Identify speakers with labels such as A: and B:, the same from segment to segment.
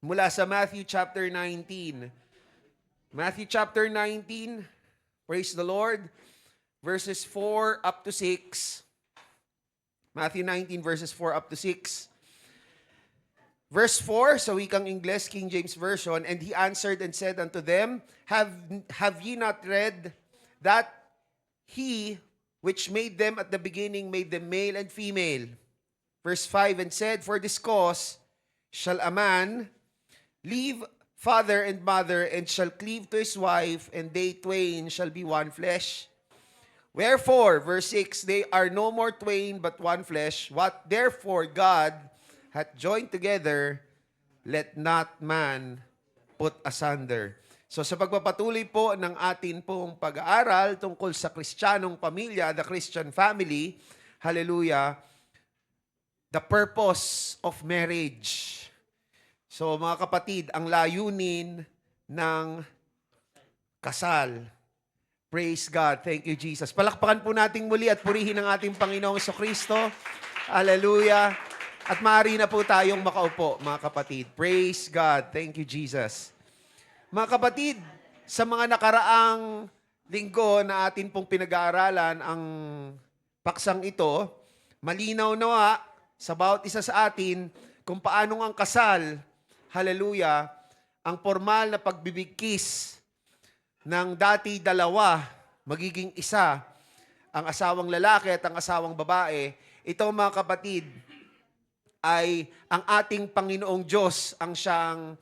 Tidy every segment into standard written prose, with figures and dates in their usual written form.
A: mula sa Matthew chapter 19. Matthew chapter 19, praise the Lord, verses 4 up to 6. Matthew 19 verses 4 up to 6. Verse 4, sa wikang Ingles, King James Version, and he answered and said unto them, Have ye not read that he which made them at the beginning made them male and female? Verse 5, and said, For this cause shall a man leave father and mother, and shall cleave to his wife, and they twain shall be one flesh. Wherefore, verse 6, they are no more twain, but one flesh. What therefore God hath joined together, let not man put asunder. So sa pagpapatuloy po ng atin pong pag-aaral tungkol sa Kristiyanong pamilya, the Christian family, hallelujah, the purpose of marriage. So mga kapatid, ang layunin ng kasal. Praise God. Thank you, Jesus. Palakpakan po nating muli at purihin ang ating Panginoong Kristo. Hallelujah. At maaari na po tayong makaupo, mga kapatid. Praise God. Thank you, Jesus. Mga kapatid, sa mga nakaraang linggo na atin pong pinag-aaralan ang paksang ito, malinaw na sa bawat isa sa atin kung paano ang kasal, hallelujah, ang formal na pagbibigkis ng dati dalawa, magiging isa, ang asawang lalaki at ang asawang babae. Ito mga kapatid, ay ang ating Panginoong Diyos ang siyang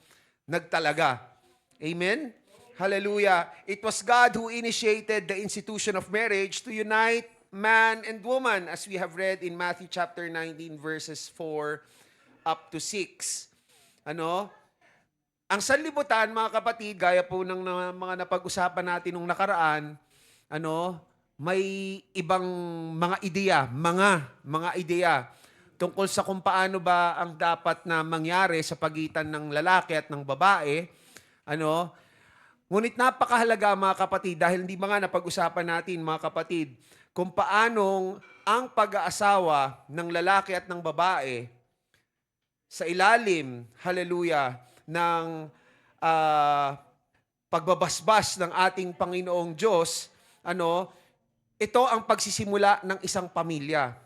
A: nagtalaga. Amen? Hallelujah. It was God who initiated the institution of marriage to unite man and woman, as we have read in Matthew chapter 19 verses 4 up to 6. Ang sanlibutan, mga kapatid, gaya po ng mga napag-usapan natin nung nakaraan, may ibang mga ideya, mga ideya tungkol sa kung paano ba ang dapat na mangyari sa pagitan ng lalaki at ng babae. Ngunit napakahalaga, mga kapatid, dahil hindi mga napag-usapan natin, mga kapatid, kung paanong ang pag-aasawa ng lalaki at ng babae sa ilalim, hallelujah, ng pagbabasbas ng ating Panginoong Diyos, ito ang pagsisimula ng isang pamilya.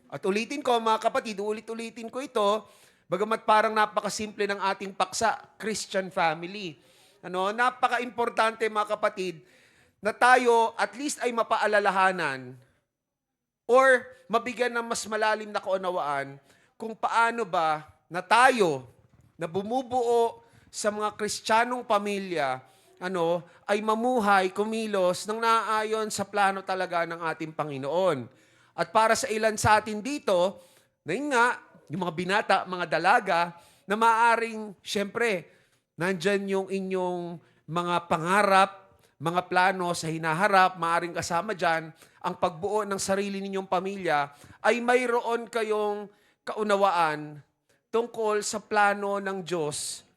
A: At ulitin ko, mga kapatid, ulit-ulitin ko ito, bagamat parang napakasimple ng ating paksa, Christian family. Napaka-importante, mga kapatid, na tayo at least ay mapaalalahanan or mabigyan ng mas malalim na kaunawaan kung paano ba na tayo na bumubuo sa mga Kristiyanong pamilya, ay mamuhay, kumilos ng naaayon sa plano talaga ng ating Panginoon. At para sa ilan sa atin dito, na yun nga, yung mga binata, mga dalaga, na maaaring, syempre, nandyan yung inyong mga pangarap, mga plano sa hinaharap, maaaring kasama dyan, ang pagbuo ng sarili ninyong pamilya, ay mayroon kayong kaunawaan tungkol sa plano ng Diyos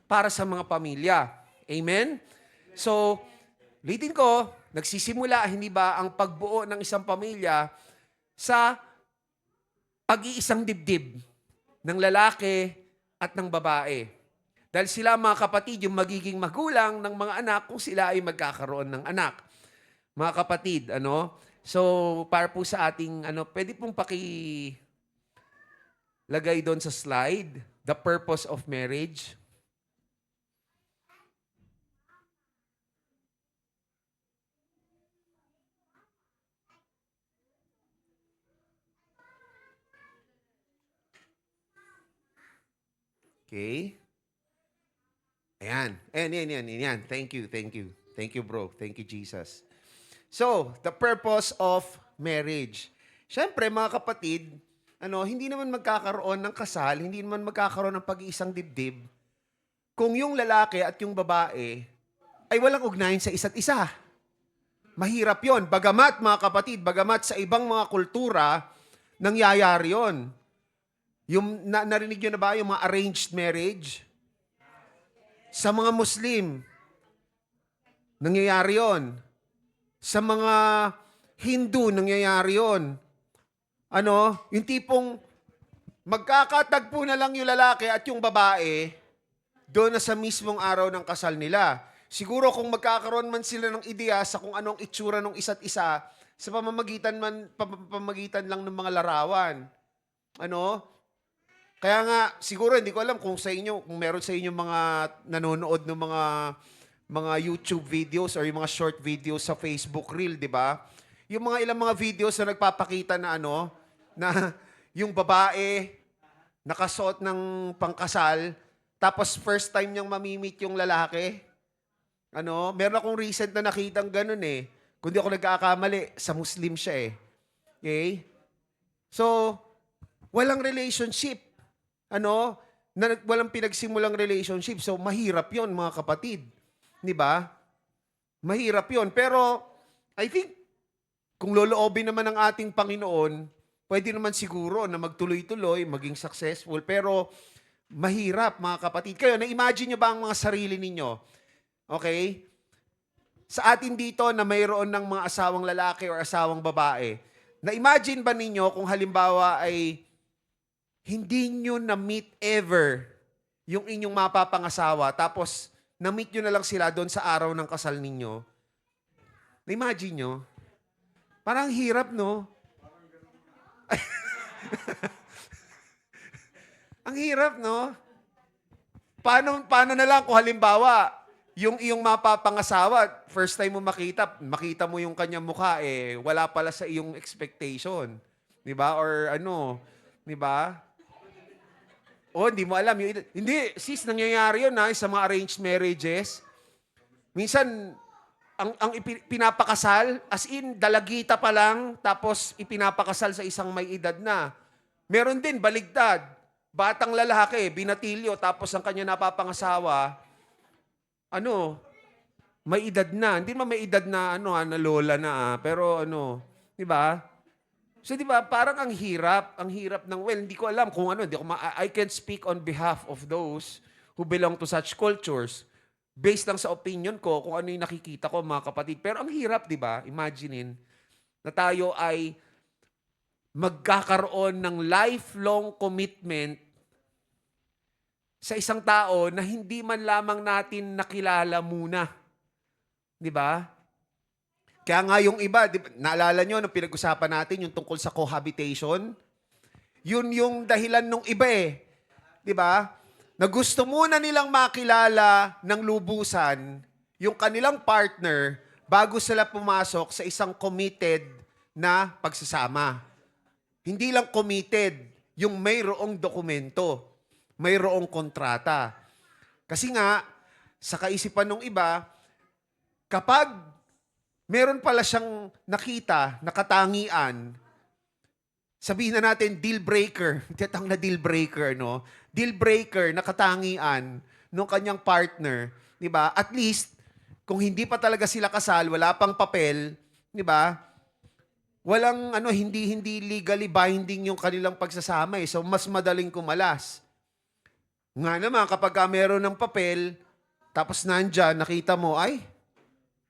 A: para sa mga pamilya. Amen? So, ulitin ko, nagsisimula, hindi ba, ang pagbuo ng isang pamilya sa pag-iisang dibdib ng lalaki at ng babae. Dahil sila, mga kapatid, yung magiging magulang ng mga anak kung sila ay magkakaroon ng anak. Mga kapatid, So, para po sa ating, pwede pong lagay doon sa slide, the purpose of marriage. Okay. Ayan. Ayan. Thank you. Thank you, bro. Thank you, Jesus. So, the purpose of marriage. Siyempre, mga kapatid, hindi naman magkakaroon ng kasal, hindi naman magkakaroon ng pag-iisang dibdib kung yung lalaki at yung babae ay walang ugnayan sa isa't isa. Mahirap yon. Bagamat, mga kapatid, sa ibang mga kultura, nangyayari yon. Yung, narinig nyo na ba yung mga arranged marriage? Sa mga Muslim, nangyayari yon. Sa mga Hindu, nangyayari yon. Yung tipong magkakatagpo na lang yung lalaki at yung babae doon na sa mismong araw ng kasal nila. Siguro kung magkakaroon man sila ng ideya sa kung anong itsura ng isa't isa, sa pamamagitan lang ng mga larawan. Ano? Kaya nga, siguro hindi ko alam kung sa inyo, kung meron sa inyo mga nanonood ng mga YouTube videos or yung mga short videos sa Facebook Reel, di ba? Yung mga ilang mga videos na nagpapakita na na yung babae nakasuot ng pangkasal, tapos first time niyang mamimit yung lalaki. Meron akong recent na nakitang ganun eh. Kung di ako nagkakamali, sa Muslim siya eh. Okay? So, walang relationship. Walang pinagsimulang relationship. So, mahirap yon mga kapatid. Di ba? Mahirap yon. Pero, I think, kung loloobin naman ng ating Panginoon, pwede naman siguro na magtuloy-tuloy, maging successful. Pero, mahirap mga kapatid. Kayo, na-imagine nyo ba ang mga sarili ninyo? Okay? Sa atin dito na mayroon ng mga asawang lalaki o asawang babae, na-imagine ba ninyo kung halimbawa ay hindi nyo na-meet ever yung inyong mapapangasawa, tapos na-meet nyo na lang sila doon sa araw ng kasal ninyo? Na-imagine nyo? Parang hirap, no? Ang hirap, no? Paano na lang kung halimbawa, yung iyong mapapangasawa, first time mo makita mo yung kanyang mukha, wala pala sa iyong expectation. Di ba? Or di ba? O, hindi mo alam. Hindi, sis, nangyayari yun sa mga arranged marriages. Minsan, pinapakasal, as in, dalagita pa lang, tapos ipinapakasal sa isang may edad na. Meron din, baligtad. Batang lalaki, binatilyo, tapos ang kanya napapangasawa, may edad na. Hindi naman may edad na, na lola na, pero di ba? So, di ba, parang ang hirap ng, hindi ko alam kung I can't speak on behalf of those who belong to such cultures. Based lang sa opinion ko, kung ano yung nakikita ko, mga kapatid. Pero ang hirap, di ba? Imaginein na tayo ay magkakaroon ng lifelong commitment sa isang tao na hindi man lamang natin nakilala muna. Di ba? Kaya nga yung iba, naalala nyo nung pinag-usapan natin yung tungkol sa cohabitation? Yun yung dahilan nung iba eh. Di ba? Na gusto muna nilang makilala ng lubusan yung kanilang partner bago sila pumasok sa isang committed na pagsasama. Hindi lang committed, yung mayroong dokumento, mayroong kontrata. Kasi nga, sa kaisipan ng iba, kapag meron pala siyang nakita, nakatangian, sabihin na natin deal breaker, tiyatang na deal breaker, no? Deal breaker, nakatangian ng kanyang partner, di ba? At least, kung hindi pa talaga sila kasal, wala pang papel, di ba? Walang hindi legally binding yung kanilang pagsasama eh. So mas madaling kumalas. Nga naman kapag meron ng papel, tapos nandyan, nakita mo, ay,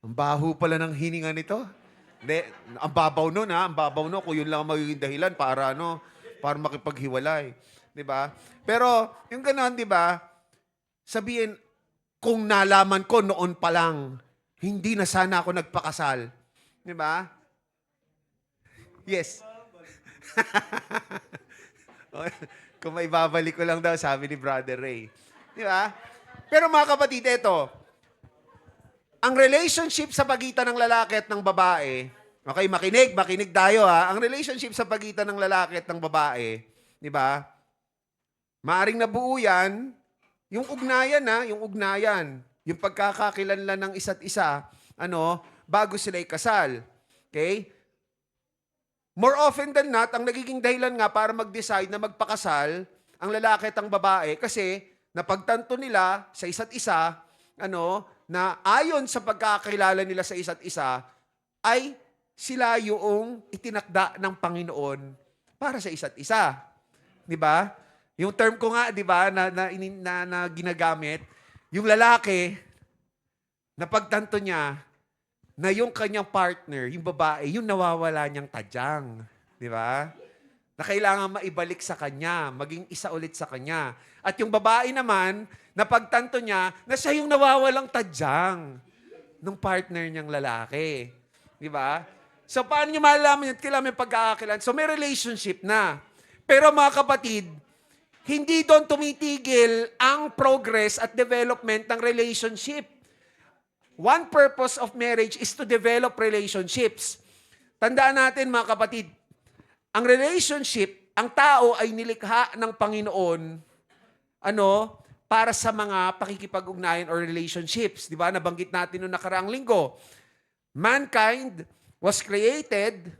A: ang baho pala ng hininga nito. Hindi, ang babaw nun ang babaw nun, kung yun lang ang magiging dahilan para para makipaghiwalay. 'Di ba? Pero yung ganoon, 'di ba? Sabihin, kung nalaman ko noon pa lang, hindi na sana ako nagpakasal. 'Di ba? Yes. Kung may babalik ko lang daw, sabi ni Brother Ray. Di ba? Pero mga kapatid, ito, ang relationship sa pagitan ng lalaki at ng babae, okay, makinig tayo ha. Ang relationship sa pagitan ng lalaki at ng babae, di ba? Maaring nabuo yan, yung ugnayan, yung pagkakakilanlan ng isa't isa, bago sila ikasal. Okay? More often than not, ang nagiging dahilan nga para mag-decide na magpakasal, ang lalaki at ang babae, kasi napagtanto nila sa isa't isa, na ayon sa pagkakilala nila sa isa't isa, ay sila yung itinakda ng Panginoon para sa isa't isa. Di ba? Yung term ko nga, di ba, na ginagamit, yung lalaki, napagtanto niya, na yung kanyang partner, yung babae, yung nawawala niyang tadyang. Di ba? na kailangan maibalik sa kanya, maging isa ulit sa kanya. At yung babae naman, napagtanto niya na siya yung nawawalang tadyang ng partner niyang lalaki. Di ba? So, paano niyo malalaman yun? Kailangan may pagkakakilan. So, may relationship na. Pero mga kapatid, hindi doon tumitigil ang progress at development ng relationship. One purpose of marriage is to develop relationships. Tandaan natin mga kapatid, ang relationship, ang tao ay nilikha ng Panginoon, para sa mga pakikipag-ugnayan or relationships. Di ba? Nabanggit natin noong nakaraang linggo. Mankind was created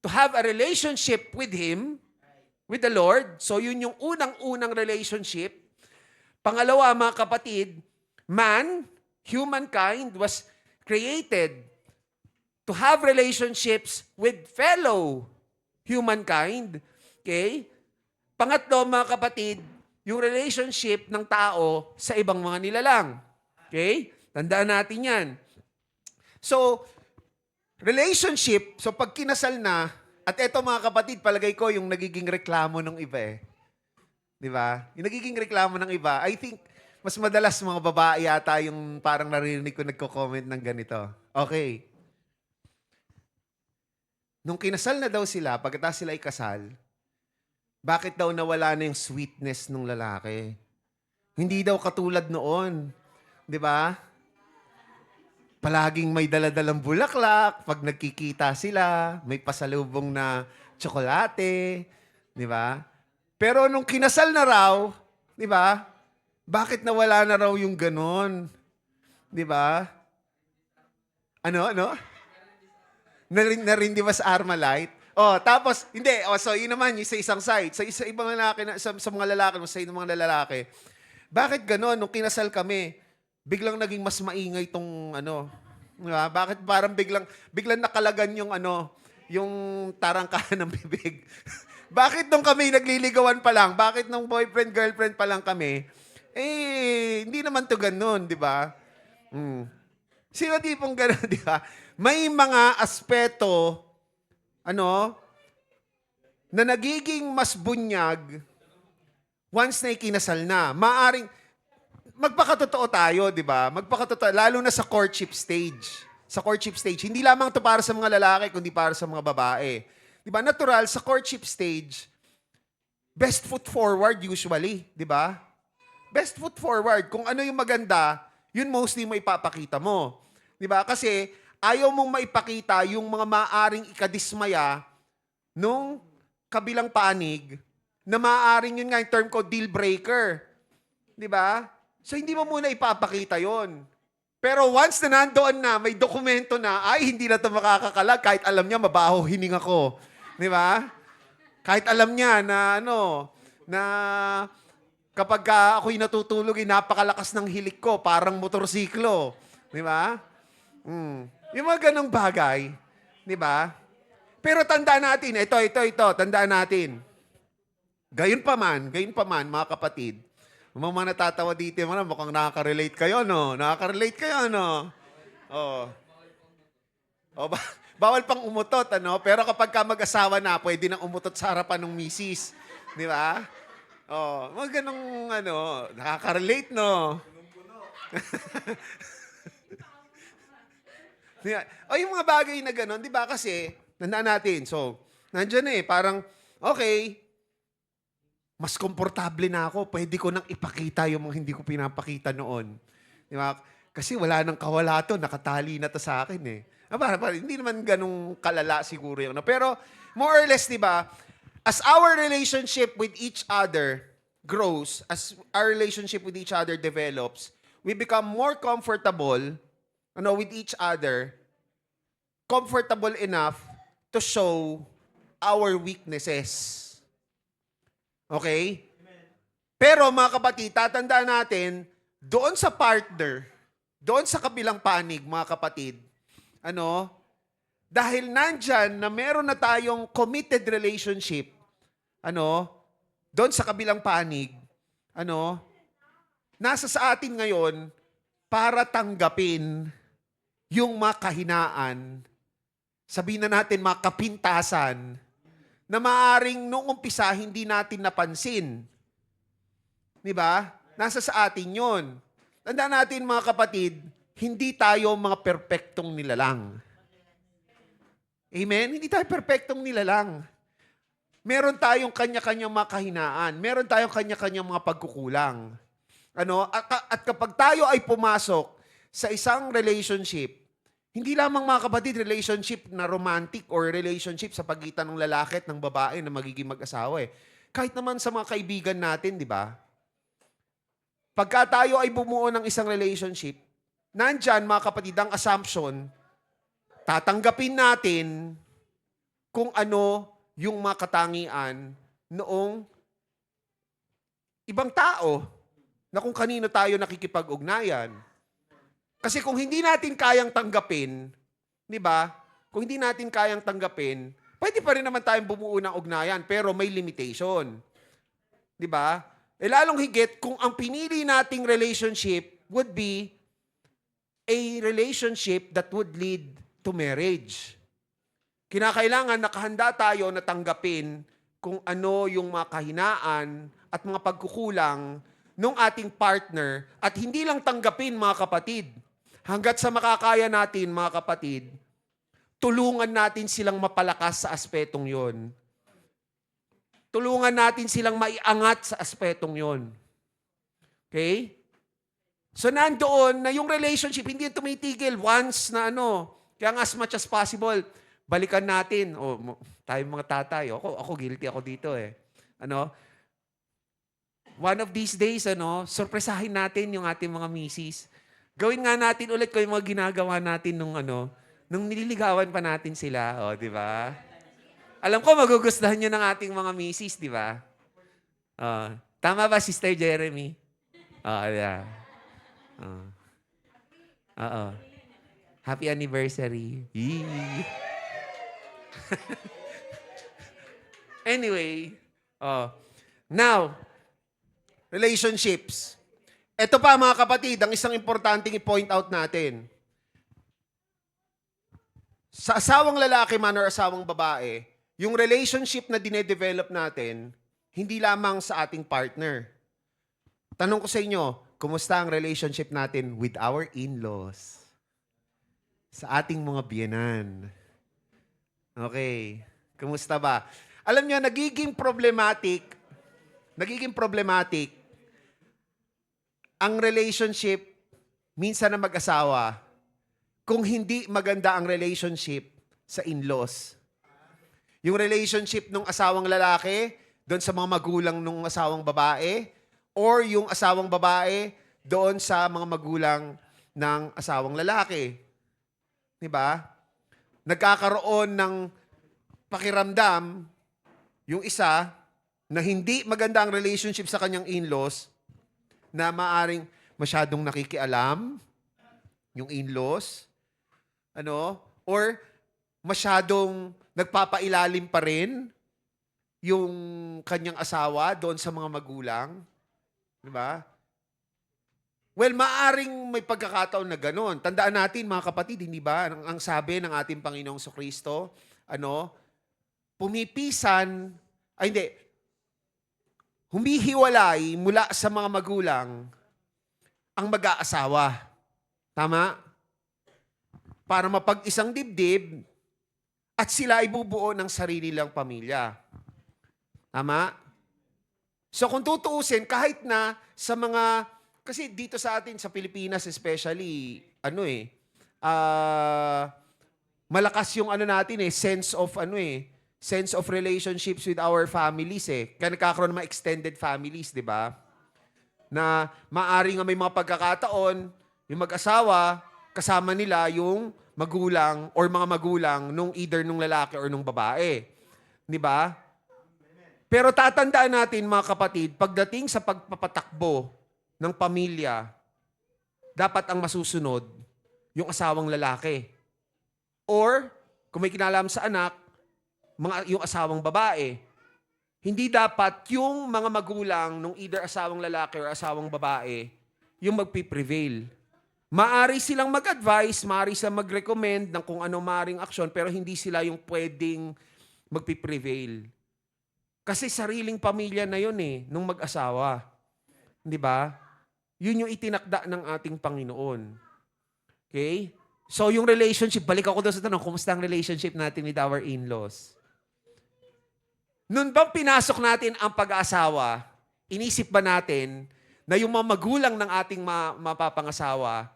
A: to have a relationship with Him, with the Lord. So yun yung unang-unang relationship. Pangalawa, mga kapatid, humankind was created to have relationships with fellow humankind. Okay? Pangatlo, mga kapatid, yung relationship ng tao sa ibang mga nilalang. Okay? Tandaan natin yan. So, relationship, so pag kinasal na, at eto mga kapatid, palagay ko yung nagiging reklamo ng iba eh. Di ba? Yung nagiging reklamo ng iba, I think, mas madalas mga babae yata yung parang narinig ko nagko-comment ng ganito. Okay. Nung kinasal na daw sila, pagkatapos sila ikasal, bakit daw nawala na yung sweetness ng lalaki? Hindi daw katulad noon. Di ba? Palaging may daladalang bulaklak, pag nagkikita sila, may pasalubong na tsokolate, di ba? Pero nung kinasal na raw, di ba? Bakit nawala na raw yung ganon? Di ba? Ano? Narindi ba sa Armalite? Oh, tapos, hindi. Oh, so, yun naman, yung sa isang side. Sa ibang lalaki, sa mga lalaki, sa mga lalaki, bakit ganon? Nung kinasal kami, biglang naging mas maingay tong diba? Bakit parang biglang nakalagan yung yung tarangkahan ng bibig? Bakit nung kami nagliligawan pa lang? Bakit nung boyfriend, girlfriend pa lang kami? Hindi naman to ganon, di ba? Sino tipong ganon, di ba? May mga aspeto, na nagiging mas bunyag once na ikinasal na. Maaring, magpakatotoo tayo, di ba? Magpakatotoo, lalo na sa courtship stage. Sa courtship stage, hindi lamang to para sa mga lalaki, kundi para sa mga babae. Di ba? Natural, sa courtship stage, best foot forward usually, di ba? Best foot forward. Kung ano yung maganda, yun mostly mo ipapakita mo. Di ba? Kasi, ayaw mong maipakita yung mga maaring ikadismaya nung kabilang panig na maaring yun nga yung term ko, deal breaker. Di ba? So, hindi mo muna ipapakita yon. Pero once na nandoon na, may dokumento na, ay, hindi na ito makakakalag kahit alam niya, mabaho hininga ko. Di ba? Kahit alam niya na, na kapag ako'y natutulog, napakalakas ng hilik ko, parang motorsiklo. Di ba? Yung mga ganong bagay. Di ba? Pero tandaan natin, ito, tandaan natin. Gayon pa man, mga kapatid, mga natatawa dito, mukhang nakaka-relate kayo, no? Nakaka-relate kayo, no? Oh. Bawal pang umutot, Pero kapag ka mag-asawa na, pwede nang umutot sa harapan ng misis. Di ba? Oh, mga ganong, nakaka-relate, no? O yung mga bagay na gano'n, di ba kasi, tandaan natin, so, nandiyan parang, okay, mas komportable na ako, pwede ko nang ipakita yung mga hindi ko pinapakita noon. Di ba? Kasi wala nang kawala to, nakatali na to sa akin hindi naman ganong kalala siguro yun. Pero, more or less, di ba, as our relationship with each other grows, as our relationship with each other develops, we become more comfortable with each other, comfortable enough to show our weaknesses. Okay? Pero mga kapatid, tatandaan natin, doon sa partner, doon sa kabilang panig, mga kapatid, dahil nandyan na meron na tayong committed relationship, doon sa kabilang panig, nasa sa atin ngayon para tanggapin yung mga kahinaan, sabihin na natin mga kapintasan na maaring noong umpisa hindi natin napansin. Di ba? Nasa sa atin yon. Tandaan natin mga kapatid, hindi tayo mga perpektong nilalang. Amen? Hindi tayo perpektong nilalang. Meron tayong kanya-kanyang mga kahinaan. Meron tayong kanya-kanyang mga pagkukulang. At kapag tayo ay pumasok sa isang relationship, hindi lamang mga kapatid, relationship na romantic or relationship sa pagitan ng lalaki at ng babae na magiging mag-asawa eh. Kahit naman sa mga kaibigan natin, di ba? Pagka tayo ay bumuo ng isang relationship, nandyan mga kapatid ang assumption, tatanggapin natin kung ano yung mga katangian noong ibang tao na kung kanino tayo nakikipag-ugnayan. Kasi kung hindi natin kayang tanggapin, di ba? Kung hindi natin kayang tanggapin, pwede pa rin naman tayong bumuo ng ugnayan, pero may limitation. Di ba? Lalong higit kung ang pinili nating relationship would be a relationship that would lead to marriage. Kinakailangan nakahanda tayo na tanggapin kung ano yung mga kahinaan at mga pagkukulang ng ating partner at hindi lang tanggapin mga kapatid. Hanggat sa makakaya natin mga kapatid, tulungan natin silang mapalakas sa aspetong yon. Tulungan natin silang maiangat sa aspetong yon. Okay? So nandoon na yung relationship, hindi tumitigil once na kaya as much as possible, balikan natin. Tayo mga tatay, ako guilty ako dito eh. One of these days, surpresahin natin yung ating mga misis. Gawin nga natin ulit ko yung mga ginagawa natin nung nililigawan pa natin sila. Di ba? Alam ko, magugustuhan nyo ng ating mga misis, di ba? Tama ba, Sister Jeremy? Yeah. Happy anniversary. Anyway, now, relationships. Ito pa mga kapatid, ang isang importanteng i-point out natin. Sa asawang lalaki man or asawang babae, yung relationship na dinedevelop natin, hindi lamang sa ating partner. Tanong ko sa inyo, kumusta ang relationship natin with our in-laws? Sa ating mga biyenan. Okay. Kumusta ba? Alam niyo, nagiging problematic ang relationship minsan na mag-asawa kung hindi maganda ang relationship sa in-laws. Yung relationship ng asawang lalaki doon sa mga magulang ng asawang babae or yung asawang babae doon sa mga magulang ng asawang lalaki. Diba? Nagkakaroon ng pakiramdam yung isa na hindi maganda ang relationship sa kanyang in-laws na maaring masyadong nakikialam yung in-laws, or masyadong nagpapailalim pa rin yung kanyang asawa doon sa mga magulang. Diba? Well, maaring may pagkakataon na gano'n. Tandaan natin, mga kapatid, hindi ba? Ang sabi ng ating Panginoong Kristo, humihiwalay mula sa mga magulang ang mag-aasawa. Tama? Para mapag-isang dibdib at sila ay bubuo ng sarili lang pamilya. Tama? So kung tutuusin, kahit na sa mga, kasi dito sa atin, sa Pilipinas especially, malakas yung natin sense of relationships with our families Kaya nagkakaroon ng mga extended families, di ba? Na maaring may mga pagkakataon, yung mag-asawa, kasama nila yung magulang or mga magulang either nung lalaki or nung babae. Di ba? Pero tatandaan natin, mga kapatid, pagdating sa pagpapatakbo ng pamilya, dapat ang masusunod yung asawang lalaki. Or, kung may kinalaman sa anak, yung asawang babae. Hindi dapat yung mga magulang nung either asawang lalaki or asawang babae yung magpiprevail. Maari silang mag-advise, maari silang mag-recommend ng kung anong maaring aksyon, pero hindi sila yung pwedeng magpiprevail. Kasi sariling pamilya na yun nung mag-asawa. Di ba? Yun yung itinakda ng ating Panginoon. Okay? So yung relationship, balik ako doon sa tanong, kumusta ang relationship natin with our in-laws? Noon bang pinasok natin ang pag-aasawa, inisip ba natin na yung mga magulang ng ating mapapangasawa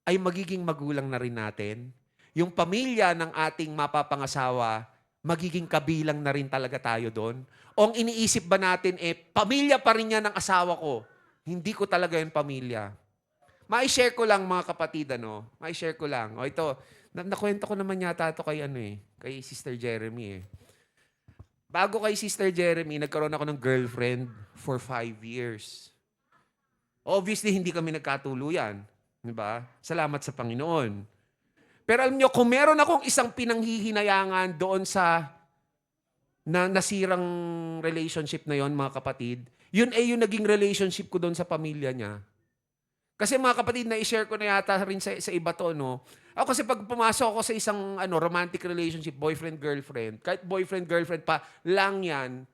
A: ay magiging magulang na rin natin? Yung pamilya ng ating mapapangasawa, magiging kabilang na rin talaga tayo doon? O ang iniisip ba natin, pamilya pa rin yan ng asawa ko? Hindi ko talaga yung pamilya. Ma-share ko lang mga kapatid, Ma-share ko lang. O ito, nakwento ko naman yata ito kay, kay Sister Jeremy Bago kay Sister Jeremy, nagkaroon ako ng girlfriend for 5 years. Obviously, hindi kami nagkatuluyan. Di ba? Salamat sa Panginoon. Pero alam nyo, kung meron akong isang pinanghihinayangan doon sa nasirang relationship na yon, mga kapatid, yun ay yung naging relationship ko doon sa pamilya niya. Kasi mga kapatid, na-share ko na yata rin sa iba to, no? Ako kasi pag pumasok ako sa isang romantic relationship, boyfriend-girlfriend, kahit boyfriend-girlfriend pa lang yan,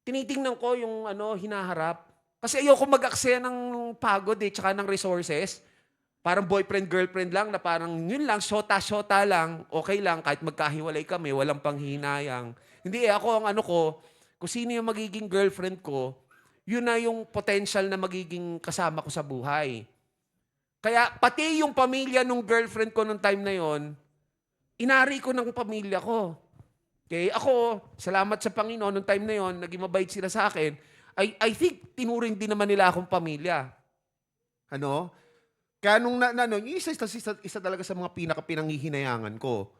A: tinitingnan ko yung hinaharap. Kasi ayoko mag-aksaya ng pagod tsaka ng resources. Parang boyfriend-girlfriend lang na parang yun lang, shota-shota lang, okay lang, kahit magkahiwalay kami, walang panghinayang. Hindi ako ang kung sino yung magiging girlfriend ko, yun na yung potential na magiging kasama ko sa buhay. Kaya pati yung pamilya nung girlfriend ko nung time na yon, inari ko ng pamilya ko. Okay? Ako, salamat sa Panginoon, nung time na yon, naging mabait sila sa akin. I think tinuring din naman nila akong pamilya. Kaya nung isa talaga sa mga pinanghihinayangan ko.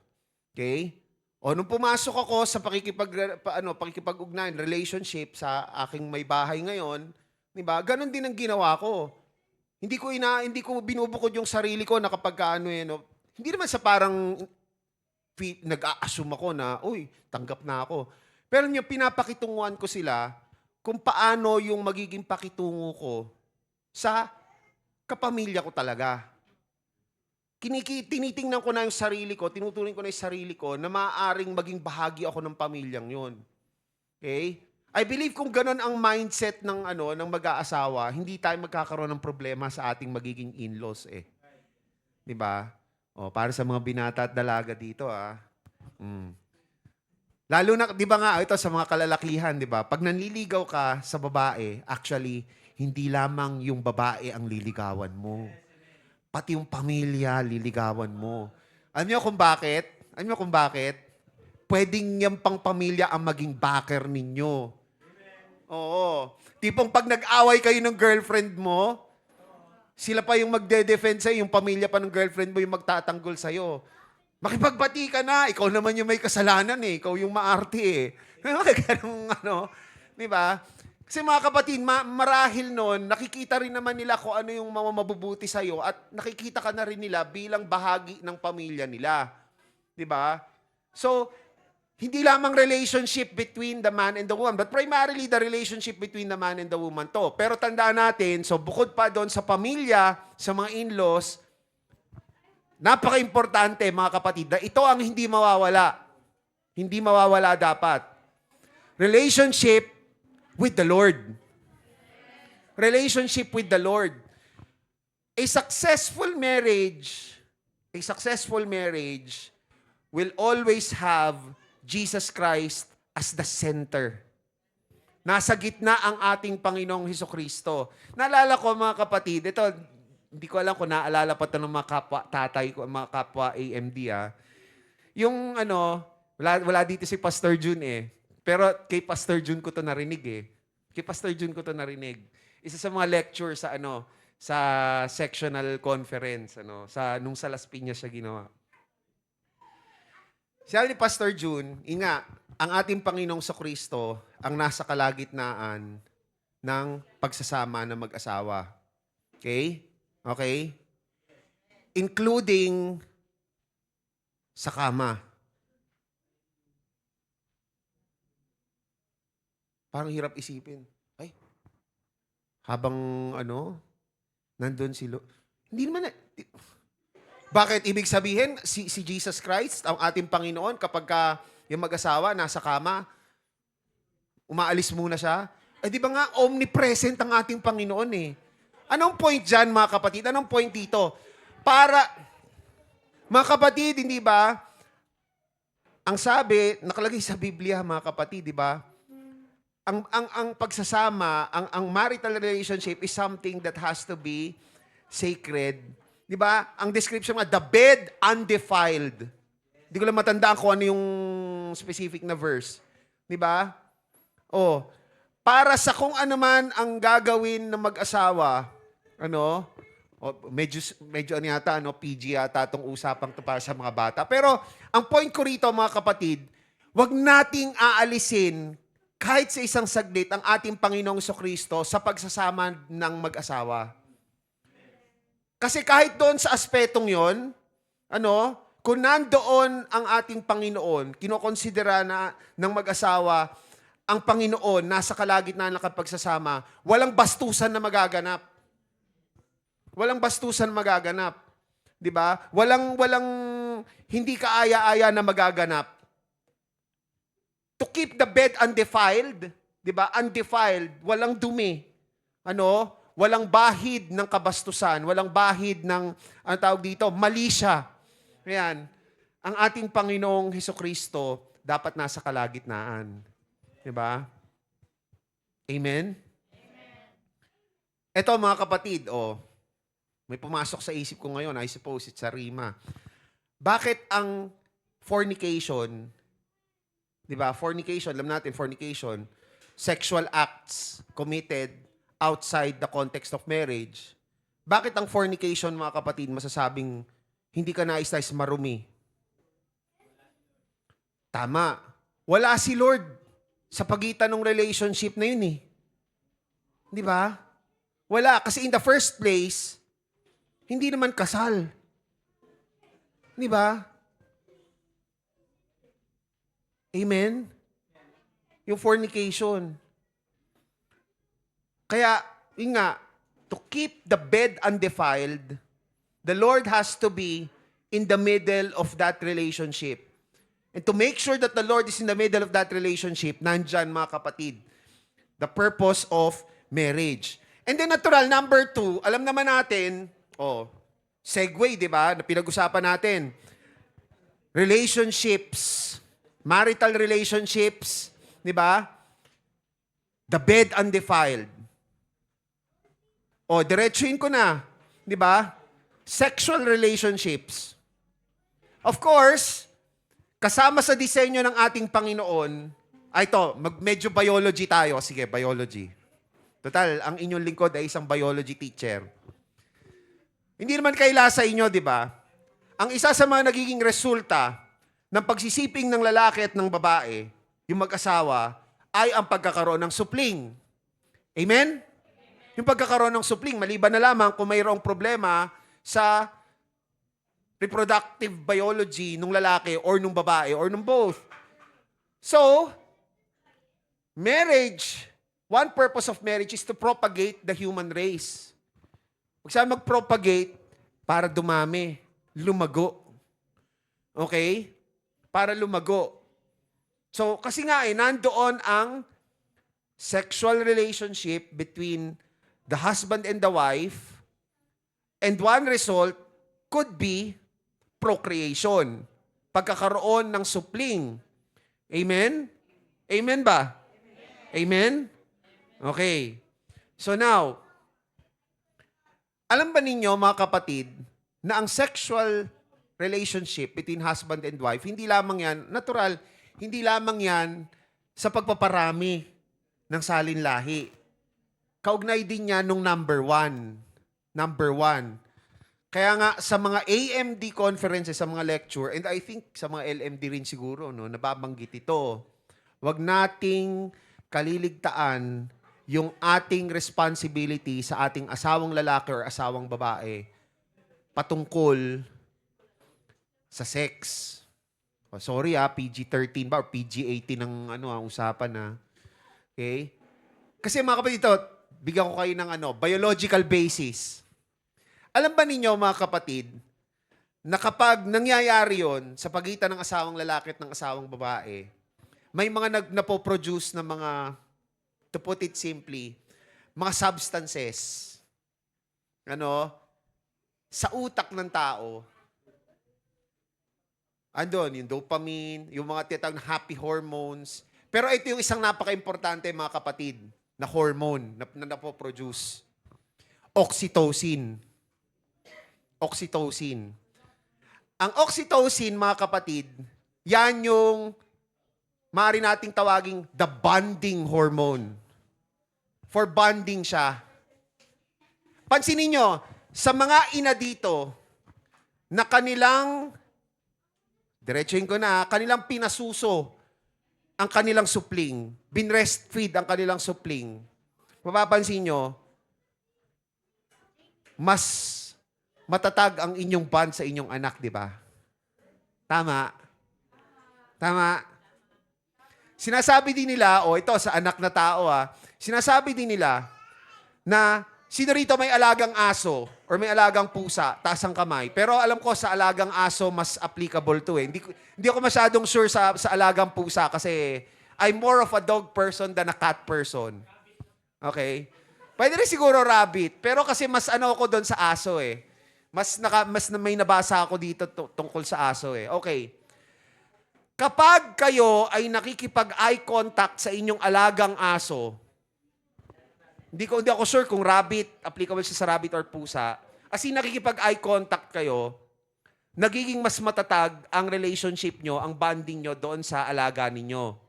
A: Okay? O nung pumasok ako sa pakikipag-ugnayan, relationship sa aking may bahay ngayon, 'di ba? Ganon din ang ginawa ko. Hindi ko binubukod yung sarili ko na kapag hindi naman sa parang nag-a-assume ako na, uy, tanggap na ako. Pero yung pinapakitunguhan ko sila kung paano yung magiging pakitungo ko sa kapamilya ko talaga. Tinitingnan ko na yung sarili ko, tinuturing ko na yung sarili ko na maaaring maging bahagi ako ng pamilyang yun. Okay? I believe kung ganun ang mindset ng mag-aasawa, hindi tayo magkakaroon ng problema sa ating magiging in-laws 'Di ba? Para sa mga binata at dalaga dito Lalo na 'di ba nga ito sa mga kalalakihan, 'di ba? Pag nanliligaw ka sa babae, actually hindi lamang yung babae ang liligawan mo. Pati yung pamilya, liligawan mo. Alam niyo kung bakit? Pwedeng yung pang pamilya ang maging backer ninyo. Oo. Tipong pag nag-away kayo ng girlfriend mo, sila pa yung magde-defend sa'yo, yung pamilya pa ng girlfriend mo yung magtatanggol sa'yo. Makipagbati ka na, ikaw naman yung may kasalanan ikaw yung maarte Ganun di ba? Kasi mga kapatid, marahil noon, nakikita rin naman nila kung ano yung mabubuti sa'yo at nakikita ka na rin nila bilang bahagi ng pamilya nila. Di ba? So, hindi lamang relationship between the man and the woman, but primarily the relationship between the man and the woman to. Pero tandaan natin, so bukod pa doon sa pamilya, sa mga in-laws, napaka-importante mga kapatid, na ito ang hindi mawawala. Hindi mawawala dapat. Relationship with the Lord. Relationship with the Lord. A successful marriage will always have Jesus Christ as the center. Nasa gitna ang ating Panginoong Hesukristo. Naalala ko mga kapatid, ito, hindi ko alam kung naalala pa ito ng mga kapwa tatay ko, mga kapwa AMD Yung wala dito si Pastor Jun Pero kay Pastor Jun ko to narinig Kay Pastor Jun ko to narinig. Isa sa mga lecture sa sa sectional conference nung sa Las Piñas siya ginawa. Sabi ni Pastor Jun, ang ating Panginoong Kristo ang nasa kalagitnaan ng pagsasama ng mag-asawa. Okay? Okay? Including sa kama. Parang hirap isipin. Ay, habang nandun hindi naman bakit? Ibig sabihin, si Jesus Christ, ang ating Panginoon, kapag yung mag-asawa nasa kama, Umaalis muna siya. Eh di ba nga, omnipresent ang ating Panginoon eh. Anong point dyan, mga kapatid? Anong point dito? Para, mga kapatid, hindi ba, ang sabi, nakalagay sa Biblia, mga kapatid, di ba? Ang pagsasama, ang marital relationship is something that has to be sacred. Di ba? Ang description nga, the bed undefiled. Hindi ko lang matandaan kung ano yung specific na verse. Di ba? Oh, para sa kung ano man ang gagawin ng mag-asawa, ano, medyo ano yata, ano, PG yata itong usapang to para sa mga bata. Pero, ang point ko rito, mga kapatid, wag nating aalisin kahit sa isang saglit ang ating Panginoong Kristo sa pagsasama ng mag-asawa. Kasi kahit doon sa aspetong yon, ano, kung nandoon ang ating Panginoon, kinokonsidera na ng mag-asawa, ang Panginoon nasa kalagitnaan ng pagsasama, walang bastusan na magaganap. Walang bastusan magaganap. 'Di ba? Walang hindi kaaya-aya na magaganap. To keep the bed undefiled, 'di ba? Undefiled, walang dumi. Ano? Walang bahid ng kabastusan, walang bahid ng ano tawag dito, mali siya. Ayan. Ang ating Panginoong Hesukristo dapat nasa kalagitnaan. 'Di ba? Amen. Ito mga kapatid, may pumasok sa isip ko ngayon, I suppose it's a rima. Bakit ang fornication, di ba? Fornication, alam natin, fornication, sexual acts committed outside the context of marriage. Bakit ang fornication, mga kapatid, masasabing hindi ka nais-nais marumi? Tama. Wala si Lord sa pagitan ng relationship na yun eh. Di ba? Wala. Kasi in the first place, hindi naman kasal. Di ba? Amen? Yung fornication. Kaya, yun nga, to keep the bed undefiled, the Lord has to be in the middle of that relationship. And to make sure that the Lord is in the middle of that relationship, nandyan mga kapatid, the purpose of marriage. And then natural, number 2, alam naman natin, segue, di ba? Na pinag-usapan natin. Relationships. Marital relationships. Di ba? The bed undefiled. Diretsuin ko na. Di ba? Sexual relationships. Of course, kasama sa disenyo ng ating Panginoon, medyo biology tayo. Sige, biology. Total, ang inyong lingkod ay isang biology teacher. Hindi naman kaila sa inyo, di ba? Ang isa sa mga nagiging resulta ng pagsisiping ng lalaki at ng babae, yung mag-asawa, ay ang pagkakaroon ng supling. Amen? Yung pagkakaroon ng supling, maliban na lamang kung mayroong problema sa reproductive biology ng lalaki or ng babae or ng both. So, marriage, one purpose of marriage is to propagate the human race. Huwag siya mag-propagate para dumami, lumago. Okay? Para lumago. So, kasi nga nandoon ang sexual relationship between the husband and the wife, and one result could be procreation. Pagkakaroon ng supling. Amen? Amen ba? Amen? Okay. So now, alam ba ninyo, mga kapatid, na ang sexual relationship between husband and wife, hindi lamang yan, natural, hindi lamang yan sa pagpaparami ng salin lahi. Kaugnay din yan nung number one. Number one. Kaya nga, sa mga AMD conferences, sa mga lecture, and I think sa mga LMD rin siguro, nababanggit ito, wag nating kaliligtaan yung ating responsibility sa ating asawang lalaki or asawang babae patungkol sa sex. Sorry PG-13 ba or PG-18 ang usapan na. Okay? Kasi mga kapatid, bigyan ko kayo ng biological basis. Alam ba ninyo, mga kapatid, na kapag nangyayari yon sa pagitan ng asawang lalaki at ng asawang babae, may mga napoproduce na mga, to put it simply, mga substances, ano, sa utak ng tao, andun, yung dopamine, yung mga tinatawag na happy hormones. Pero ito yung isang napaka-importante, mga kapatid, na hormone na napoproduce. Oxytocin. Oxytocin. Ang oxytocin, mga kapatid, yan yung maaari nating tawaging the bonding hormone. For bonding siya. Pansinin nyo, sa mga ina dito, na kanilang, diretsuhin ko na, kanilang pinasuso ang kanilang supling, binrestfeed ang kanilang supling, mapapansin nyo, mas matatag ang inyong bond sa inyong anak, di ba? Tama? Tama? Sinasabi din nila, ito sa anak na tao sinasabi din nila na sino rito may alagang aso or may alagang pusa, taas ang kamay. Pero alam ko sa alagang aso mas applicable to Hindi ako masyadong sure sa alagang pusa kasi I'm more of a dog person than a cat person. Okay? Pwede rin siguro rabbit, pero kasi mas ako doon sa aso Mas may nabasa ako dito tungkol sa aso Okay. Kapag kayo ay nakikipag-eye contact sa inyong alagang aso, hindi ako sure kung rabbit, applicable siya sa rabbit or pusa. As in, nakikipag-eye contact kayo, nagiging mas matatag ang relationship nyo, ang bonding nyo doon sa alaga ninyo.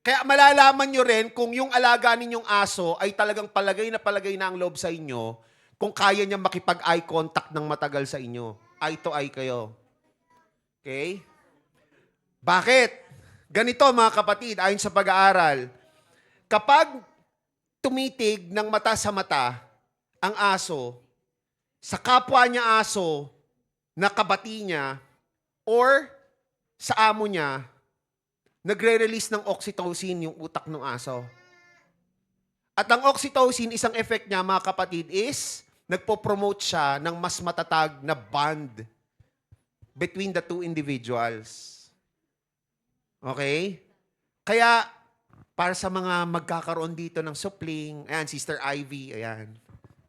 A: Kaya malalaman nyo rin kung yung alaga ninyong aso ay talagang palagay na ang loob sa inyo kung kaya niya makipag-eye contact ng matagal sa inyo. Eye to eye kayo. Okay? Bakit? Ganito mga kapatid, ayon sa pag-aaral, kapag tumitig ng mata sa mata ang aso, sa kapwa niya aso na kabati niya or sa amo niya, nagre-release ng oxytocin yung utak ng aso. At ang oxytocin, isang effect niya mga kapatid is nagpo-promote siya ng mas matatag na bond between the two individuals. Okay? Kaya, para sa mga magkakaroon dito ng supling, ayan, Sister Ivy, ayan.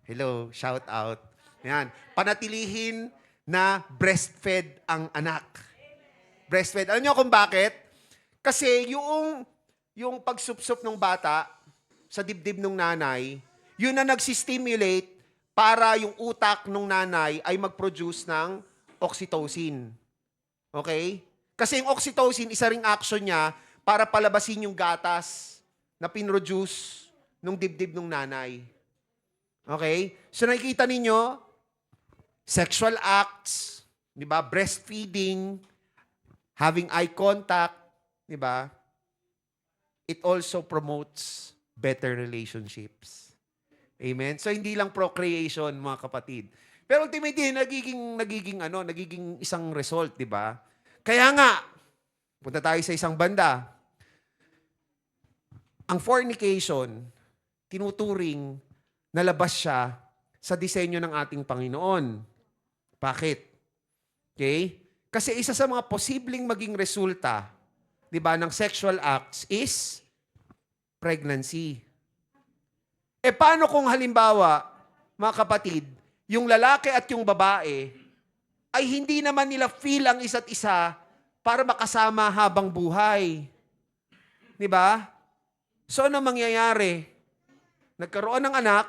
A: Hello, shout out. Ayan, panatilihin na breastfed ang anak. Breastfed. Alam niyo kung bakit? Kasi yung pagsupsup ng bata sa dibdib ng nanay, yun na nagsistimulate para yung utak ng nanay ay mag-produce ng oxytocin. Okay? Kasi yung oxytocin, isa ring action niya para palabasin yung gatas na pinroduce nung dibdib ng nanay. Okay? So nakikita ninyo, sexual acts, di ba? Breastfeeding, having eye contact, di ba? It also promotes better relationships. Amen? So hindi lang procreation, mga kapatid. Pero ultimately, nagiging isang result, di ba? Kaya nga, punta tayo sa isang banda. Ang fornication, tinuturing na labas siya sa disenyo ng ating Panginoon. Bakit? Okay? Kasi isa sa mga posibleng maging resulta, di ba, ng sexual acts is pregnancy. Paano kung halimbawa, mga kapatid, yung lalaki at yung babae ay hindi naman nila feel ang isa't isa para makasama habang buhay. Di ba? So, ano mangyayari? Nagkaroon ng anak,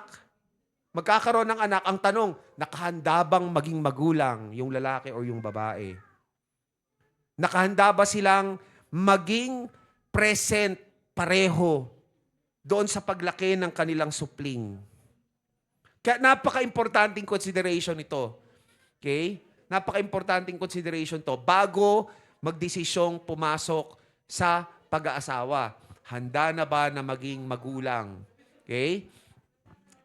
A: magkakaroon ng anak, ang tanong, nakahanda bang maging magulang yung lalaki o yung babae? Nakahanda ba silang maging present pareho doon sa paglaki ng kanilang supling? Kaya napaka-importanting consideration ito. Okay? Napaka-importanting consideration to bago magdesisyong pumasok sa pag-aasawa. Handa na ba na maging magulang? Okay?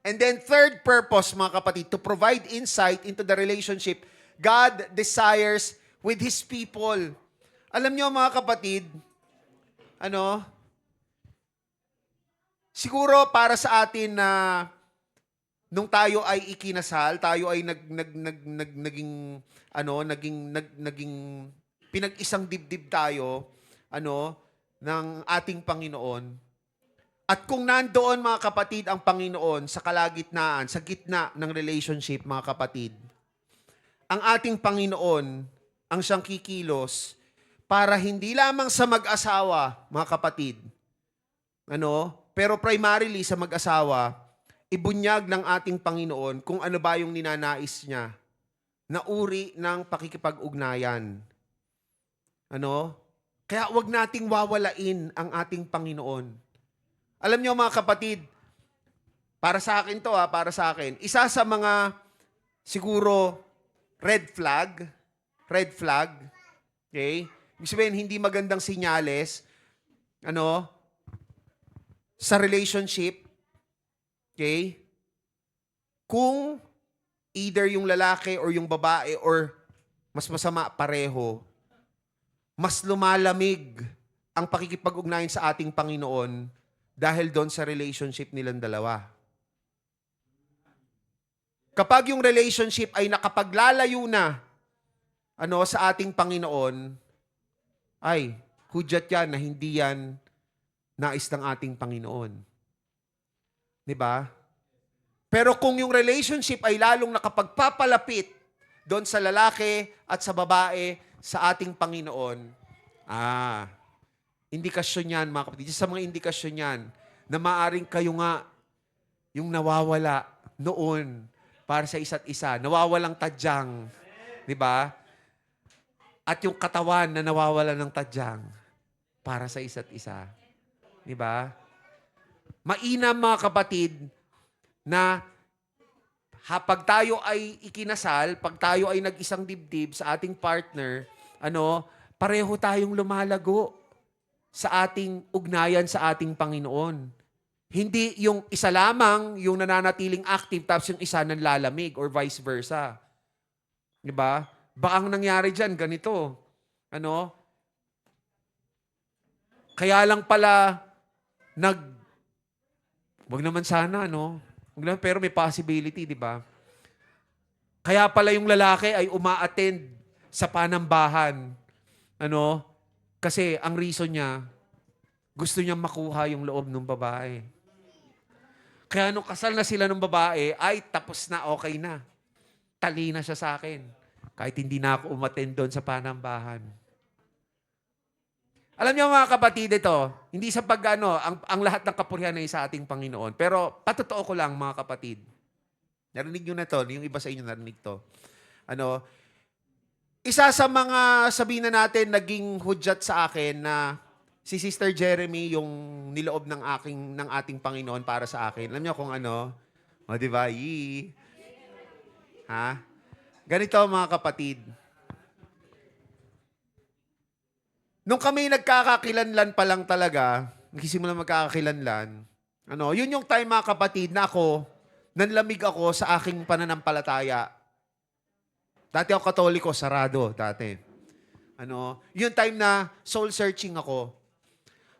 A: And then third purpose, mga kapatid, to provide insight into the relationship God desires with His people. Alam niyo mga kapatid, siguro para sa atin na nung tayo ay ikinasal, tayo ay naging pinag-isang dibdib tayo, ng ating Panginoon. At kung nandoon, mga kapatid, ang Panginoon sa kalagitnaan, sa gitna ng relationship, mga kapatid, ang ating Panginoon ang siyang kikilos para hindi lamang sa mag-asawa, mga kapatid, pero primarily sa mag-asawa, ibunyag ng ating Panginoon kung ano ba yung ninanais niya na uri ng pakikipag-ugnayan. Kaya wag nating wawalain ang ating Panginoon. Alam niyo mga kapatid, para sa akin to para sa akin, isa sa mga siguro red flag, okay? Ibig sabihin, hindi magandang sinyales, sa relationship, okay? Kung either yung lalaki or yung babae or mas masama, pareho, mas lumalamig ang pakikipag-ugnayan sa ating Panginoon dahil doon sa relationship nilang dalawa. Kapag yung relationship ay nakapaglalayo na sa ating Panginoon, ay hudyat yan na hindi yan nais ng ating Panginoon. 'Di ba? Pero kung yung relationship ay lalong nakapagpapalapit doon sa lalaki at sa babae sa ating Panginoon, indikasyon yan, mga kapatid. Sa mga indikasyon yan, na maaring kayo nga yung nawawala noon para sa isa't isa. Nawawalang tadyang. Di ba? At yung katawan na nawawala ng tadyang para sa isa't isa. Di ba? Mainam, mga kapatid, na pag tayo ay ikinasal, pag tayo ay nag-isang dibdib sa ating partner, pareho tayong lumalago sa ating ugnayan sa ating Panginoon. Hindi yung isa lamang yung nananatiling active tapos yung isa nanlalamig or vice versa. Di ba? Baka ang nangyari dyan, ganito. Kaya lang pala, wag naman sana, Wag naman, pero may possibility, di ba? Kaya pala yung lalaki ay uma-attend sa panambahan. Kasi ang reason niya, gusto niyang makuha yung loob ng babae. Kaya nung kasal na sila ng babae, ay tapos na, okay na. Tali na siya sa akin. Kahit hindi na ako umattend doon sa panambahan. Alam niyo mga kapatid, ito, hindi sa ang lahat ng kapurihan ay sa ating Panginoon. Pero patotoo ko lang mga kapatid. Narinig niyo na to, yung iba sa inyo narinig to. Isa sa mga sabihin na natin naging hudyat sa akin na si Sister Jeremy yung niloob ng ating Panginoon para sa akin. Alam niyo kung ano? O, di ba? Ha? Ganito mga kapatid. Nung kami nagkakakilanlan pa lang talaga, nagsisimula magkakakilanlan, yun yung time mga kapatid na nanlamig ako sa aking pananampalataya. Dati ako Katoliko, sarado dati. Yung time na soul searching ako.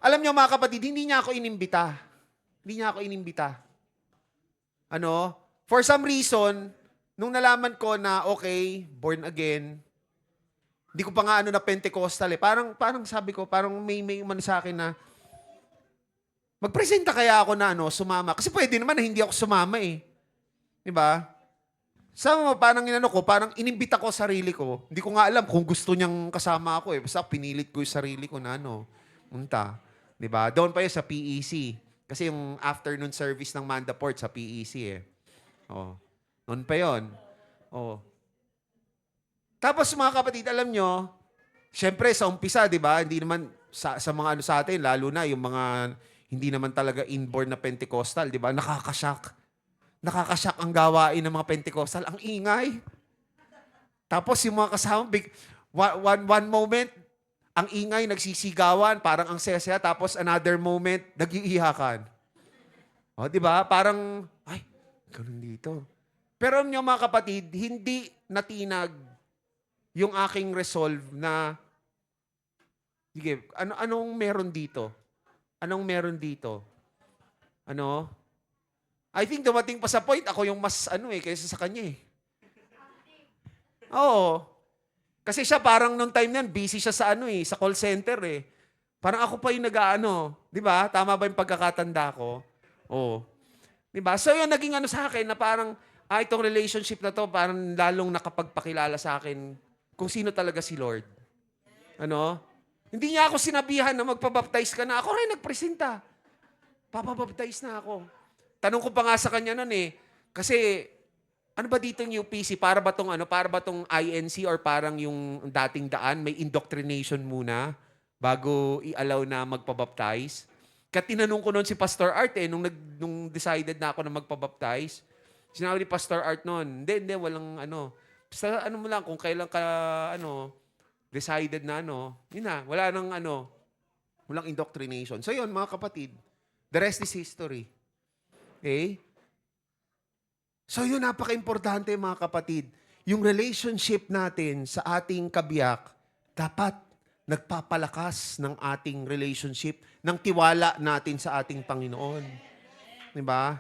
A: Alam niyo mga kapatid, hindi niya ako inimbita. For some reason, nung nalaman ko na okay, born again, hindi ko pa nga na Pentecostal eh. Parang sabi ko, parang may man sa akin na magpresenta kaya ako na sumama. Kasi pwede naman na hindi ako sumama eh. Di ba? Parang inimbita ko sarili ko. Hindi ko nga alam kung gusto niyang kasama ako eh. Basta pinilit ko yung sarili ko na munta. Diba? Doon pa yun sa PEC. Kasi yung afternoon service ng Mandaport sa PEC eh. Noon pa yun. Tapos mga kapatid, alam nyo, syempre sa umpisa, diba? Hindi naman sa mga sa atin, lalo na yung mga hindi naman talaga inborn na Pentecostal, diba? Nakakashock ang gawain ng mga Pentecostal. Ang ingay. Tapos yung mga kasama, one moment, ang ingay, nagsisigawan, parang ang saya-saya, tapos another moment, nag-iihakan. Di ba? Parang, ay, ganun dito. Pero yung mga kapatid, hindi natinag yung aking resolve na, sige, anong meron dito? I think dumating pa sa point, ako yung mas kaysa sa kanya eh. Oo. Kasi siya parang nung time na yan, busy siya sa sa call center eh. Parang ako pa yung nag-aano. Di ba? Tama ba yung pagkakatanda ko? Oo. Di ba? So yun, naging sa akin na parang, itong relationship na to, parang lalong nakapagpakilala sa akin kung sino talaga si Lord. Ano? Hindi niya ako sinabihan na magpabaptize ka na. Ako rin nagpresenta. Papabaptize na ako. Tanong ko pa nga sa kanya nun kasi ano ba dito yung UPC? Para ba tong INC or parang yung dating daan, may indoctrination muna bago i-allow na magpabaptize? Kaya tinanong ko noon si Pastor Art nung decided na ako na magpabaptize. Sinabi ni Pastor Art noon, hindi, walang basta mo lang, kung kailan ka, decided na yun na, walang indoctrination. So yun, mga kapatid, the rest is history. Okay? So yun, napaka-importante mga kapatid. Yung relationship natin sa ating kabiyak, dapat nagpapalakas ng ating relationship, ng tiwala natin sa ating Panginoon. Diba?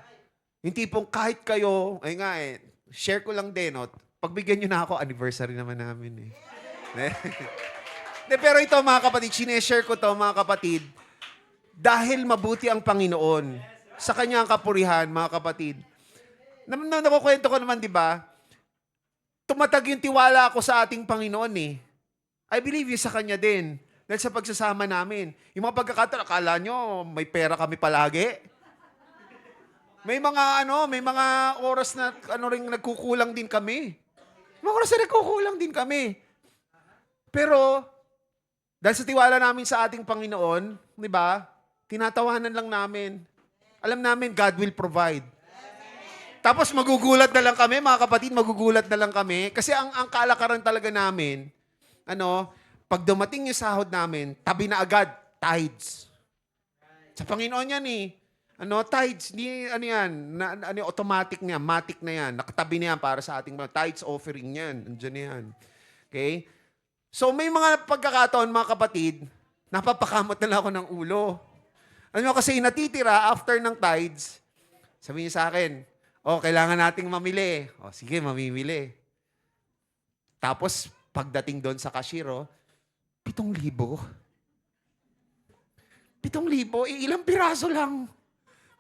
A: Yung tipong kahit kayo, share ko lang din, pagbigyan nyo na ako, anniversary naman namin pero ito mga kapatid, sineshare ko to mga kapatid, dahil mabuti ang Panginoon, sa kanyang kapurihan mga kapatid, nakukwento ko naman, di ba? Tumatag yung tiwala ko sa ating Panginoon I believe yun sa Kanya din. Dahil sa pagsasama namin. Yung mga pagkakataon, akala nyo, may pera kami palagi. May mga oras na ring nagkukulang din kami. Mga oras na nagkukulang din kami. Pero, dahil sa tiwala namin sa ating Panginoon, di ba? Tinatawanan lang namin. Alam namin, God will provide. Tapos magugulat na lang kami, mga kapatid, magugulat na lang kami. Kasi ang kalakaran talaga namin, pag dumating yung sahod namin, tabi na agad, tithes. Sa Panginoon yan tithes, automatic na yan, matic na yan, nakatabi na yan para sa ating mga tithes offering yan, andyan na yan. Okay? So may mga pagkakataon, mga kapatid, napapakamot na lang ako ng ulo. Kasi natitira after ng tithes, sabi niya sa akin, kailangan nating mamili. Sige, mamimili. Tapos, pagdating doon sa cashier, 7,000. 7,000, ilang piraso lang.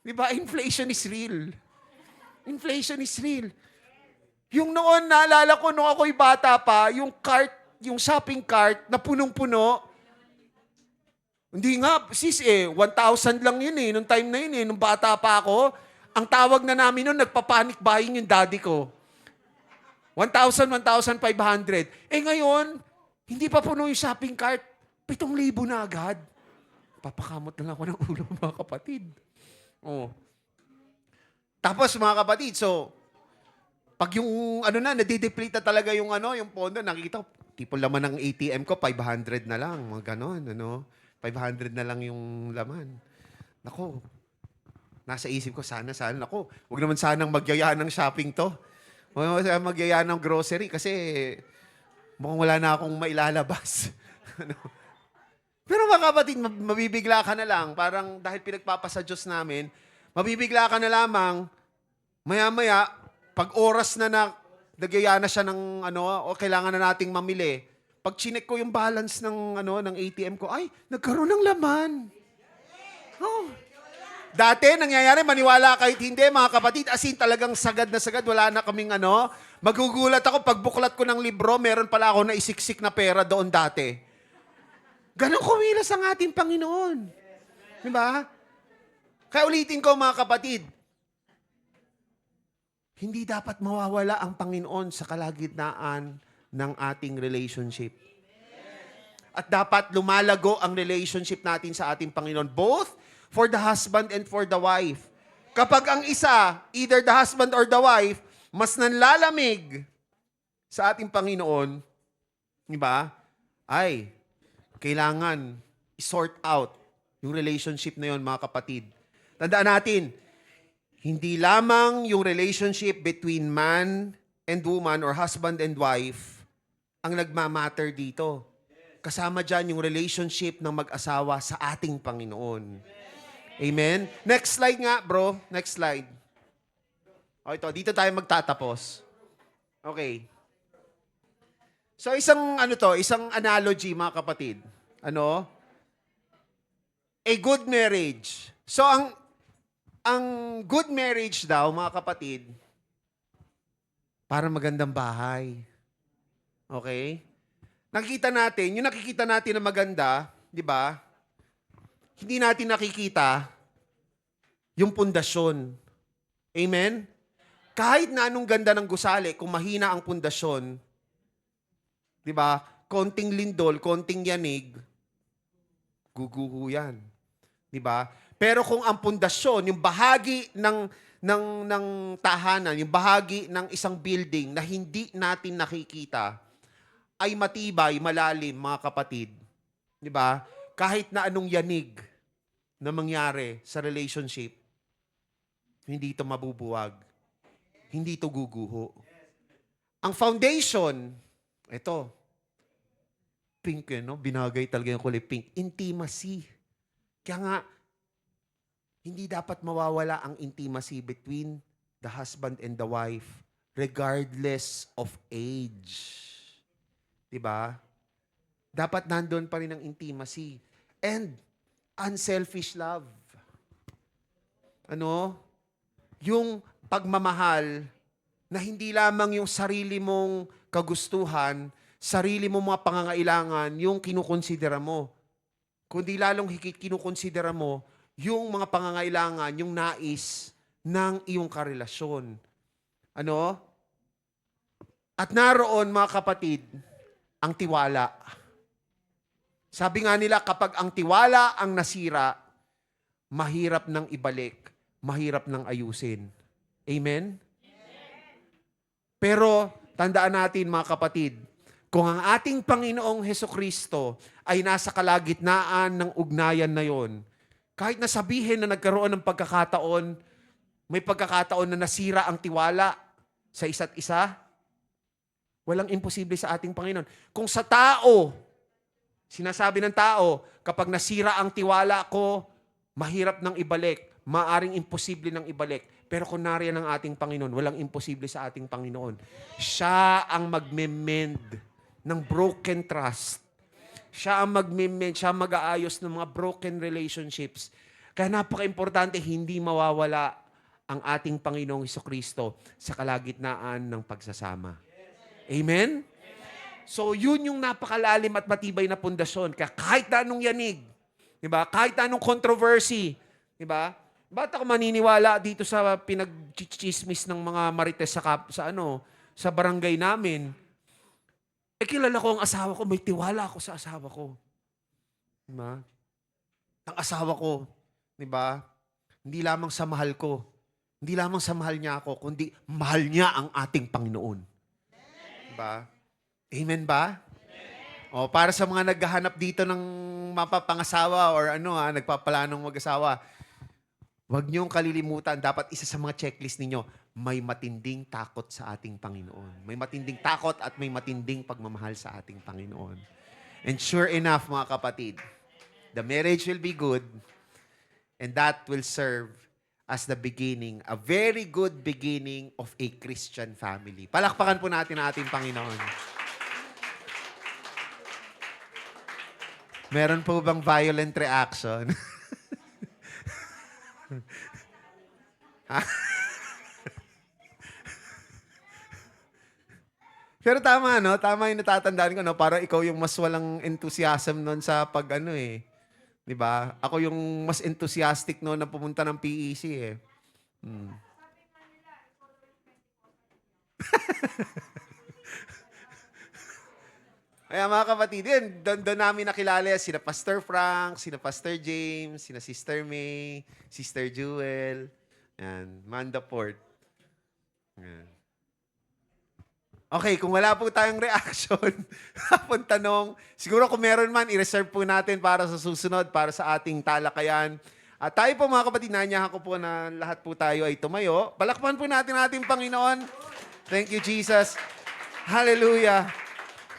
A: Diba? Inflation is real. Inflation is real. Yung noon, naalala ko, nung ako'y bata pa, yung shopping cart na punong-puno, hindi nga, 1,000 lang yun nung time na yun nung bata pa ako. Ang tawag na namin noon, nagpa-panic buying yung daddy ko. 1,000, 1,500. Ngayon, hindi pa puno yung shopping cart. 7,000 na agad. Papakamot na lang ako ng ulo, mga kapatid. Tapos, mga kapatid, pag yung, nadideplete na talaga yung pondo, nakikita ko, tipo laman ng ATM ko, 500 na lang. Mga ganon, 500 na lang yung laman. Nako, nasa isip ko, sana, huwag naman sanang magyaya ng shopping to. Huwag naman sanang magyaya ng grocery kasi mukhang wala na akong mailalabas. Pero mga kapatid, mabibigla ka na lang. Parang dahil pinagpapasa Diyos namin, mabibigla ka na lamang, maya-maya, pag oras na nagyaya na siya ng o kailangan na nating mamili, pag chinek ko yung balance ng ATM ko, ay, nagkaroon ng laman. Dati, nangyayari, maniwala kahit hindi, mga kapatid, talagang sagad na sagad, wala na kaming magugulat ako, pag buklat ko ng libro, meron pala ako na isiksik na pera doon dati. Ganon kumilos ang ating Panginoon. Diba? Kaya ulitin ko, mga kapatid, hindi dapat mawawala ang Panginoon sa kalagitnaan ng ating relationship. At dapat lumalago ang relationship natin sa ating Panginoon, both for the husband and for the wife. Kapag ang isa, either the husband or the wife, mas nanlalamig sa ating Panginoon, di ba? Ay, kailangan i-sort out yung relationship na yon, mga kapatid. Tandaan natin, hindi lamang yung relationship between man and woman or husband and wife ang nagmamatter dito. Kasama dyan yung relationship ng mag-asawa sa ating Panginoon. Amen? Next slide nga, bro. Next slide. Ito, dito tayo magtatapos. Okay. So isang analogy mga kapatid. Ano? A good marriage. So ang good marriage daw mga kapatid, para magandang bahay. Okay? Yung nakikita natin na maganda, 'di ba? Hindi natin nakikita yung pundasyon. Amen? Kahit na anong ganda ng gusali, kung mahina ang pundasyon, 'di ba? Konting lindol, konting yanig, guguho 'yan. 'Di ba? Pero kung ang pundasyon, yung bahagi ng tahanan, yung bahagi ng isang building na hindi natin nakikita ay matibay, malalim, mga kapatid. 'Di ba? Kahit na anong yanig na mangyari sa relationship, hindi ito mabubuwag. Hindi ito guguho. Ang foundation, ito, pink no? Binagay talaga yung kulay pink. Intimacy. Kaya nga, hindi dapat mawawala ang intimacy between the husband and the wife regardless of age. 'Di ba? Dapat nandoon pa rin ang intimacy and unselfish love. Ano? Yung pagmamahal na hindi lamang yung sarili mong kagustuhan, sarili mong mga pangangailangan yung kinukonsidera mo, kundi lalong higit kinukonsidera mo yung mga pangangailangan, yung nais ng iyong karelasyon. Ano? At naroon, mga kapatid, ang tiwala. Sabi nga nila, kapag ang tiwala ang nasira, mahirap nang ibalik, mahirap nang ayusin. Amen? Pero, tandaan natin, mga kapatid, kung ang ating Panginoong Hesukristo ay nasa kalagitnaan ng ugnayan na yon, kahit na sabihin na nagkaroon ng pagkakataon, may pagkakataon na nasira ang tiwala sa isa't isa, walang imposible sa ating Panginoon. Kung sa tao, sinasabi ng tao, kapag nasira ang tiwala ko, mahirap nang ibalik, maaring imposible nang ibalik. Pero kung nariyan ang ating Panginoon, walang imposible sa ating Panginoon. Siya ang magme-mend ng broken trust. Siya ang magme-mend, siya ang mag-aayos ng mga broken relationships. Kaya napaka-importante, hindi mawawala ang ating Panginoong Hesukristo sa kalagitnaan ng pagsasama. Amen? So, yun yung napakalalim at matibay na pundasyon. Kaya kahit na anong yanig, diba? Kahit na anong controversy, diba? Ba't ako maniniwala dito sa pinag-chismis ng mga marites sa barangay namin? Kilala ko ang asawa ko, may tiwala ako sa asawa ko. Diba? Ang asawa ko, diba? Hindi lamang sa mahal ko, hindi lamang sa mahal niya ako, kundi mahal niya ang ating Panginoon. Diba? Amen ba? O, para sa mga naghahanap dito ng mapapangasawa or nagpapalanong mag-asawa, huwag niyong kalilimutan, dapat isa sa mga checklist ninyo, may matinding takot sa ating Panginoon. May matinding takot at may matinding pagmamahal sa ating Panginoon. And sure enough, mga kapatid, the marriage will be good and that will serve as the beginning, a very good beginning of a Christian family. Palakpakan po natin ang ating Panginoon. Meron po bang violent reaction? Pero tama, no? Tama yung natatandaan ko, no? Parang ikaw yung mas walang enthusiasm nun sa di ba? Ako yung mas enthusiastic noon na pumunta ng PEC, eh. Kaya mga kapatid, doon namin nakilala sina Pastor Frank, sina Pastor James, sina Sister May, Sister Jewel, yan, Manda Port. Yan. Okay, kung wala po tayong reaction, hapon tanong, siguro kung meron man, i-reserve po natin para sa susunod, para sa ating talakayan. At tayo po mga kapatid, nanyahan ko po na lahat po tayo ay tumayo. Palakpan po natin ating Panginoon. Thank you, Jesus. Hallelujah.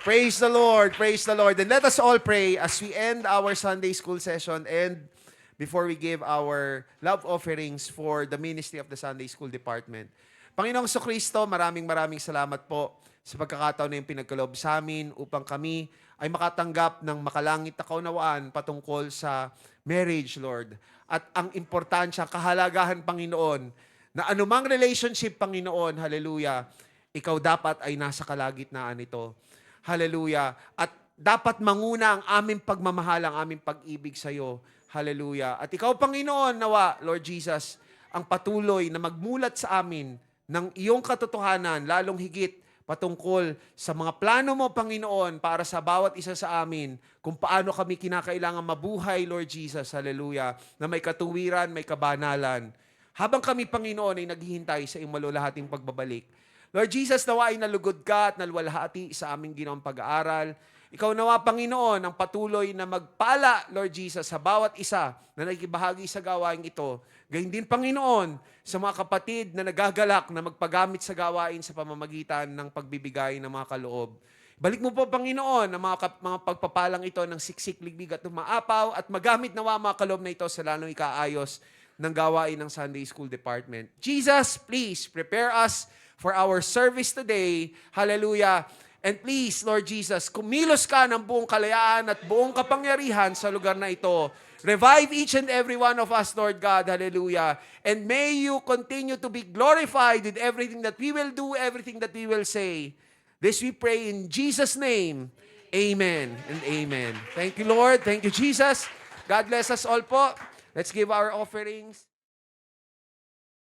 A: Praise the Lord. Praise the Lord. And let us all pray as we end our Sunday school session and before we give our love offerings for the ministry of the Sunday School Department. Panginoong Kristo, maraming salamat po sa pagkakataon na yung pinagkaloob sa amin upang kami ay makatanggap ng makalangit na kaunawaan patungkol sa marriage, Lord. At ang importansya, kahalagahan, Panginoon, na anumang relationship, Panginoon, hallelujah, ikaw dapat ay nasa kalagitnaan nito. Hallelujah. At dapat manguna ang aming pagmamahal, ang aming pag-ibig sa iyo. Hallelujah. At ikaw, Panginoon, nawa, Lord Jesus, ang patuloy na magmulat sa amin ng iyong katotohanan, lalong higit patungkol sa mga plano mo, Panginoon, para sa bawat isa sa amin, kung paano kami kinakailangan mabuhay, Lord Jesus, hallelujah, na may katuwiran, may kabanalan. Habang kami, Panginoon, ay naghihintay sa iyong malulahating pagbabalik. Lord Jesus, nawa ay nalugod ka at nalwalhati sa aming ginawang pag-aaral. Ikaw nawa, Panginoon, ang patuloy na magpala, Lord Jesus, sa bawat isa na nagkibahagi sa gawain ito. Gayun din, Panginoon, sa mga kapatid na nagagalak na magpagamit sa gawain sa pamamagitan ng pagbibigay ng mga kaloob. Balik mo po, Panginoon, ang mga pagpapalang ito ng siksik, ligbig at umaapaw at magamit nawa mga kaloob na ito sa lalong ikaayos ng gawain ng Sunday School Department. Jesus, please prepare us for our service today. Hallelujah. And please, Lord Jesus, kumilos ka ng buong kalayaan at buong kapangyarihan sa lugar na ito. Revive each and every one of us, Lord God. Hallelujah. And may you continue to be glorified in everything that we will do, everything that we will say. This we pray in Jesus' name. Amen and amen. Thank you, Lord. Thank you, Jesus. God bless us all po. Let's give our offerings.